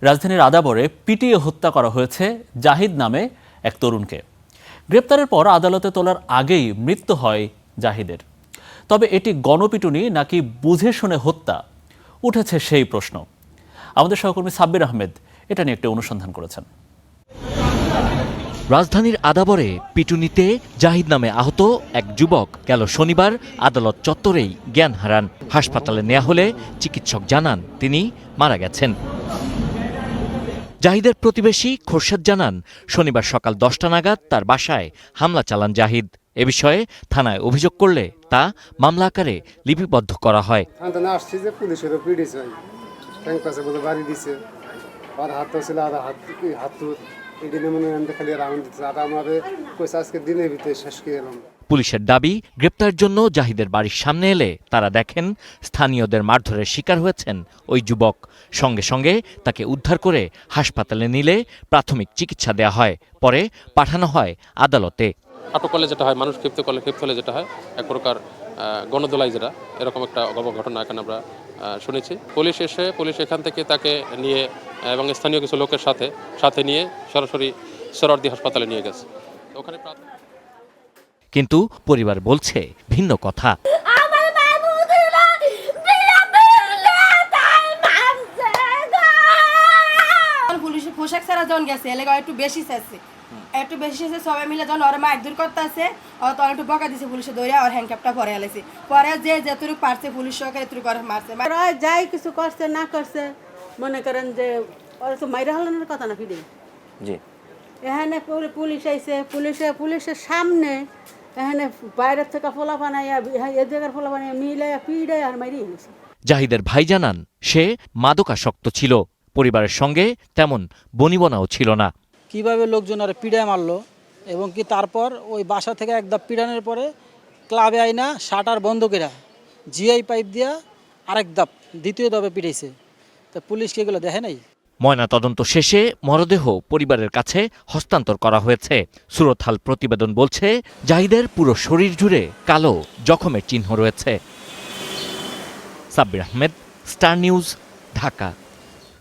রাজধানীর আদাবরে পিটিয়ে হত্যা করা হয়েছে জাহিদ নামে এক তরুণকে। গ্রেপ্তারের পর আদালতে তোলার আগেই মৃত্যু হয় জাহিদের। তবে এটি গণপিটুনি নাকি বুঝে শুনে হত্যা, উঠেছে সেই প্রশ্ন। আমাদের সহকর্মী সাব্বির আহমেদ এটা নিয়ে একটি অনুসন্ধান করেছেন। রাজধানীর আদাবরে পিটুনিতে জাহিদ নামে আহত এক যুবক গেল শনিবার আদালত চত্বরেই জ্ঞান হারান। হাসপাতালে নেওয়া হলে চিকিৎসক জানান তিনি মারা গেছেন। জাহিদের প্রতিবেশী খোরশেদ জানান, শনিবার সকাল 10টা নাগাদ তার বাসায় হামলা চালান জাহিদ। এ বিষয়ে থানায় অভিযোগ করলে তা মামলা আকারে লিপিবদ্ধ করা হয়। পুলিশের দাবি, গ্রেপ্তারের জন্য জাহিদের বাড়ির সামনে এলে তারা দেখেন স্থানীয়দের মারধরের শিকার হয়েছেন ওই যুবক। সঙ্গে সঙ্গে তাকে উদ্ধার করে হাসপাতালে নিলে প্রাথমিক চিকিৎসা দেওয়া হয়, পরে পাঠানো হয় আদালতে। আটক করলে যেটা হয়, মানুষ ক্ষিপ্ত হলে যেটা হয় এক প্রকার গণদোলাই, যেটা এরকম একটা ঘটনা এখানে আমরা শুনেছি। পুলিশ এখান থেকে তাকে নিয়ে এবং স্থানীয় কিছু লোকের সাথে নিয়ে সরাসরি সোহরাওয়ার্দী হাসপাতালে নিয়ে গেছে। ওখানে কিন্তু পরিবার বলছে ভিন্ন কথা। পুলিশের পোশাক ছাড়া জন গেছে এলাকা একটু বেশি সবাই মিলে যখন ওর মা একদূর করতে আছে তখন একটু বকা দিছে পুলিশে ধরে আর হ্যান্ডকাপটা পরে আলেছে, পরে যে যেটুকু পারছে পুলিশ সরকার এটুকু করে মারছে। যাই কিছু করছে না করছে মনে করেন যে ওরা তো মাইরা হলানোর কথা না ফিরে এখানে পুলিশ আইছে, পুলিশের সামনে এখানে বাইরের থেকে ফোলা বানাইয়া এ জায়গার ফোলা বানাইয়া মিলাইয়া পিড়াই আর মাইরি গেছে। জাহিদের ভাই জানান, সে মাদকাসক্ত ছিল, পরিবারের সঙ্গে তেমন বনিবনাও ছিল না। কিভাবে লোকজন আর পিড়ায় মারলো এবং কি তারপর ওই বাসা থেকে একদম পিড়ানোর পরে ক্লাবে আইনা শাটার বন্ধ করে জিআই পাইপ দিয়া আরেক ধাপ দ্বিতীয় ধাপে পিড়াইছে। তা পুলিশ কি এগুলো দেখে নাই? ময়নাতদন্ত শেষে মরদেহ পরিবারের কাছে হস্তান্তর করা হয়েছে। সুরতহাল প্রতিবেদন বলছে, জাহিদের পুরো শরীর জুড়ে কালো জখমের চিহ্ন রয়েছে। Sabbir Ahmed, star news, Dhaka.